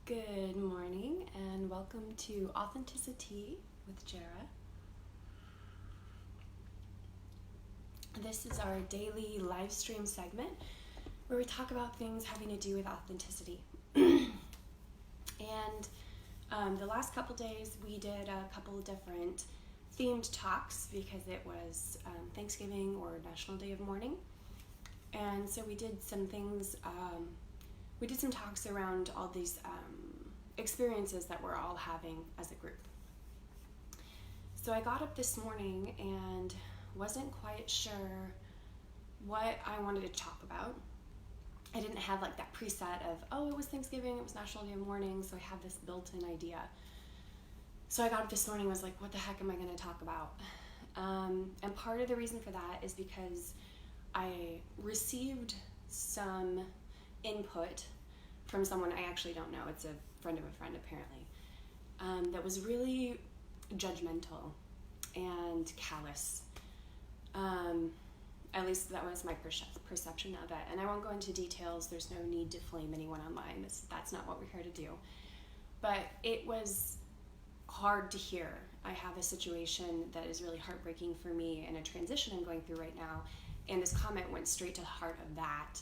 Good morning and welcome to Authenticity with Jera. This is our daily live stream segment where we talk about things having to do with authenticity. And the last couple days we did a couple of different themed talks because it was Thanksgiving or National Day of Mourning. And so we did some things, we did some talks around all these experiences that we're all having as a group. So I got up this morning and wasn't quite sure what I wanted to talk about. I didn't have like that preset of, it was Thanksgiving, it was National Day of Mourning, so I have this built-in idea. So I got up this morning and was like, what the heck am I going to talk about? And part of the reason for that is because I received some input from someone I actually don't know. It's a friend of a friend, apparently, that was really judgmental and callous. At least that was my perception of it. And I won't go into details. There's no need to flame anyone online. That's not what we're here to do. But it was hard to hear. I have a situation that is really heartbreaking for me and a transition I'm going through right now. And this comment went straight to the heart of that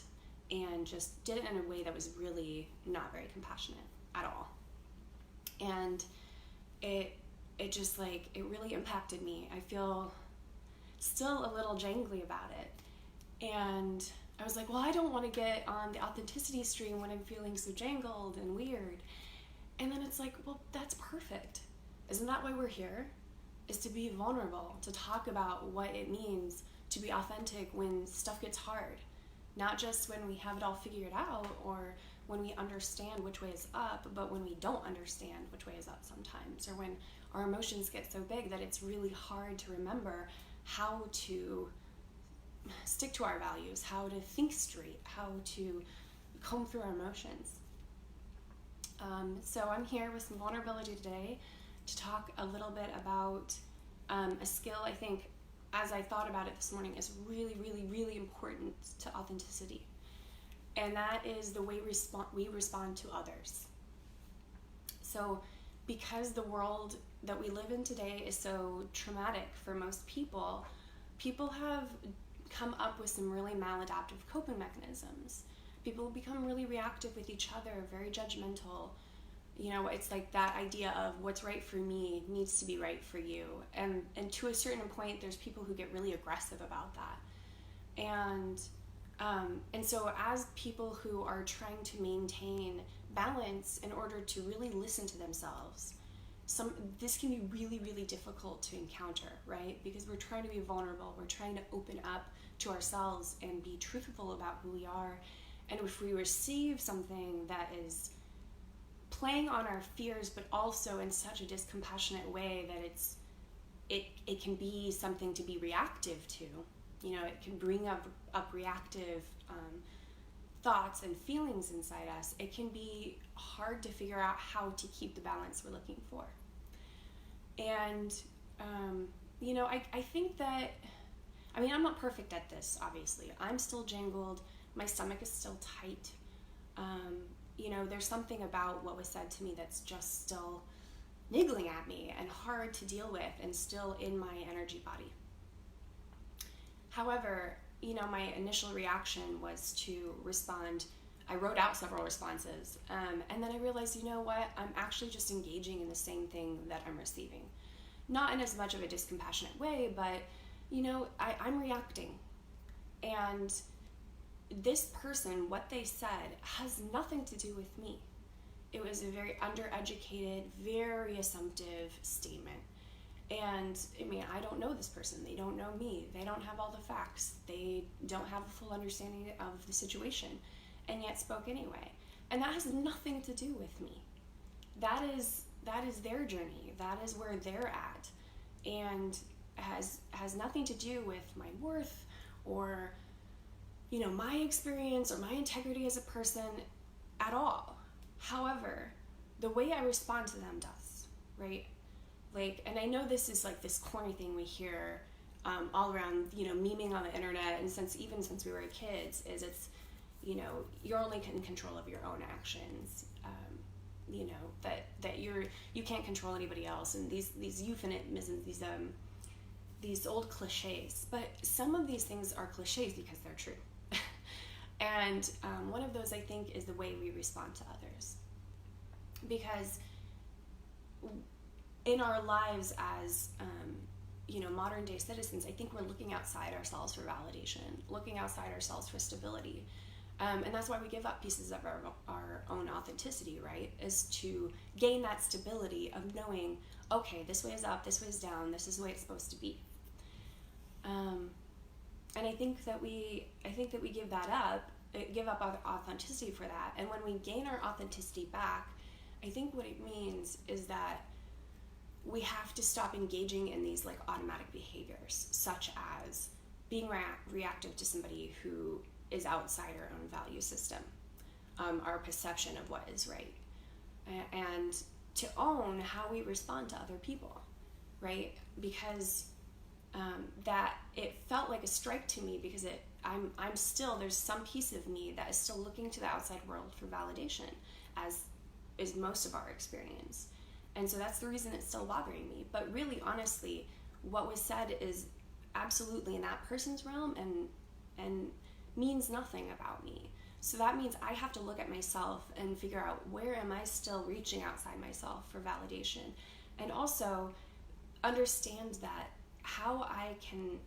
and just did it in a way that was really not very compassionate at all. And it just it really impacted me. I feel still a little jangly about it. And I was like, well, I don't want to get on the authenticity stream when I'm feeling so jangled and weird. And then it's like, well, that's perfect. Isn't that why we're here? Is to be vulnerable, to talk about what it means to be authentic when stuff gets hard. Not just when we have it all figured out or when we understand which way is up, but when we don't understand which way is up sometimes, or when our emotions get so big that it's really hard to remember how to stick to our values, how to think straight, how to comb through our emotions. So I'm here with some vulnerability today to talk a little bit about a skill I think, as I thought about it this morning, is really, really, really important to authenticity. And that is the way we respond to others. So because the world that we live in today is so traumatic for most people, people have come up with some really maladaptive coping mechanisms. People become really reactive with each other, very judgmental. It's like that idea of what's right for me needs to be right for you. And to a certain point, there's people who get really aggressive about that. And so as people who are trying to maintain balance in order to really listen to themselves, this can be really, really difficult to encounter, right? Because we're trying to be vulnerable. We're trying to open up to ourselves and be truthful about who we are. And if we receive something that is playing on our fears, but also in such a discompassionate way that it can be something to be reactive to. It can bring up reactive thoughts and feelings inside us. It can be hard to figure out how to keep the balance we're looking for. And, I think that, I'm not perfect at this, obviously. I'm still jangled. My stomach is still tight. There's something about what was said to me that's just still niggling at me and hard to deal with and still in my energy body. However, my initial reaction was to respond. I wrote out several responses, and then I realized, I'm actually just engaging in the same thing that I'm receiving. Not in as much of a discompassionate way, but, I'm reacting. And this person, what they said, has nothing to do with me. It was a very undereducated, very assumptive statement. And I don't know this person. They don't know me. They don't have all the facts. They don't have a full understanding of the situation, and yet spoke anyway. And that has nothing to do with me. That is their journey. That is where they're at, and has nothing to do with my worth or my experience or my integrity as a person at all. However, the way I respond to them does, right? And I know this is this corny thing we hear all around, memeing on the internet, and since we were kids, is it's, you're only in control of your own actions. that you can't control anybody else, and these euphemisms, these old cliches. But some of these things are cliches because they're true. And one of those, I think, is the way we respond to others. Because in our lives as modern day citizens, I think we're looking outside ourselves for validation, looking outside ourselves for stability. And that's why we give up pieces of our own authenticity, right? Is to gain that stability of knowing, okay, this way is up, this way is down, this is the way it's supposed to be. And I think that we give up our authenticity for that. And when we gain our authenticity back, I think what it means is that we have to stop engaging in these like automatic behaviors, such as being reactive to somebody who is outside our own value system, our perception of what is right, and to own how we respond to other people, right? Because that it felt like a strike to me, because I'm still, there's some piece of me that is still looking to the outside world for validation, as is most of our experience. And so that's the reason it's still bothering me. But really, honestly, what was said is absolutely in that person's realm and means nothing about me. So that means I have to look at myself and figure out, where am I still reaching outside myself for validation? And also understand that how I can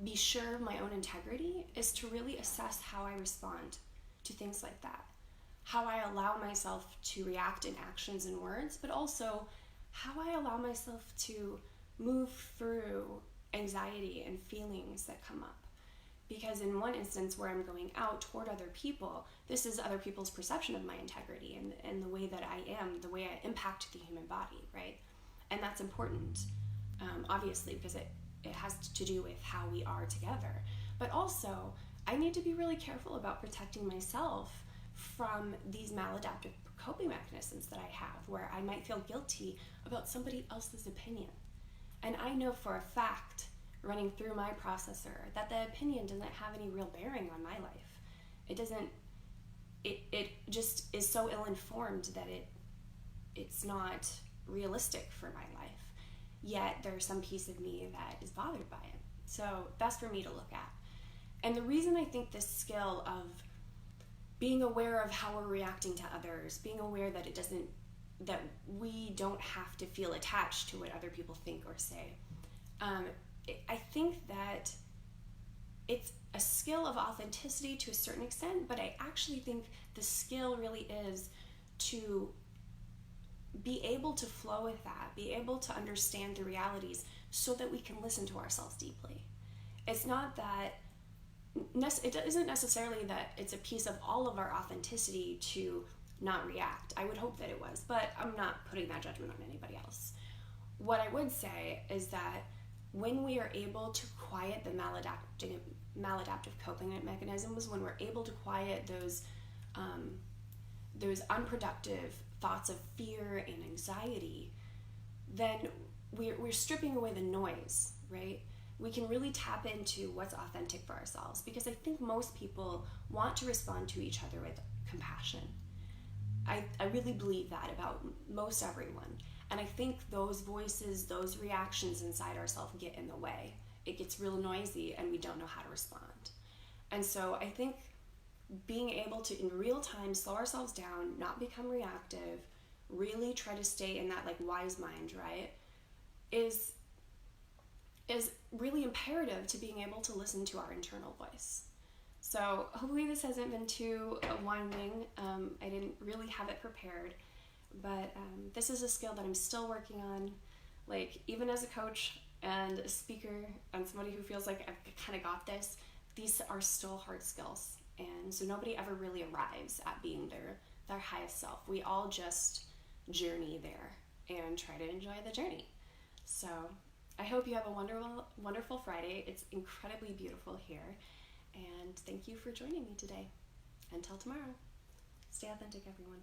be sure of my own integrity is to really assess how I respond to things like that. How I allow myself to react in actions and words, but also how I allow myself to move through anxiety and feelings that come up. Because in one instance where I'm going out toward other people, this is other people's perception of my integrity and the way that I am, the way I impact the human body, right? And that's important, obviously, because it has to do with how we are together. But also, I need to be really careful about protecting myself from these maladaptive coping mechanisms that I have, where I might feel guilty about somebody else's opinion. And I know for a fact, running through my processor, that the opinion doesn't have any real bearing on my life. It doesn't, it just is so ill-informed that it's not realistic for my life. Yet there's some piece of me that is bothered by it. So that's for me to look at. And the reason I think this skill of being aware of how we're reacting to others, being aware that that we don't have to feel attached to what other people think or say, I think that it's a skill of authenticity to a certain extent, but I actually think the skill really is to be able to flow with that, be able to understand the realities so that we can listen to ourselves deeply. It's not that, it isn't necessarily that it's a piece of all of our authenticity to not react. I would hope that it was, but I'm not putting that judgment on anybody else. What I would say is that when we are able to quiet the maladaptive coping mechanisms, when we're able to quiet those unproductive thoughts of fear and anxiety, then we're stripping away the noise, right? We can really tap into what's authentic for ourselves, because I think most people want to respond to each other with compassion. I really believe that about most everyone. And I think those voices, those reactions inside ourselves get in the way. It gets real noisy and we don't know how to respond. And so I think being able to, in real time, slow ourselves down, not become reactive, really try to stay in that like wise mind, right, is really imperative to being able to listen to our internal voice. So hopefully this hasn't been too winding. I didn't really have it prepared, but this is a skill that I'm still working on. Like, even as a coach and a speaker and somebody who feels like I've kind of got this, these are still hard skills. And so nobody ever really arrives at being their highest self. We all just journey there and try to enjoy the journey. So I hope you have a wonderful, wonderful Friday. It's incredibly beautiful here. And thank you for joining me today. Until tomorrow, stay authentic, everyone.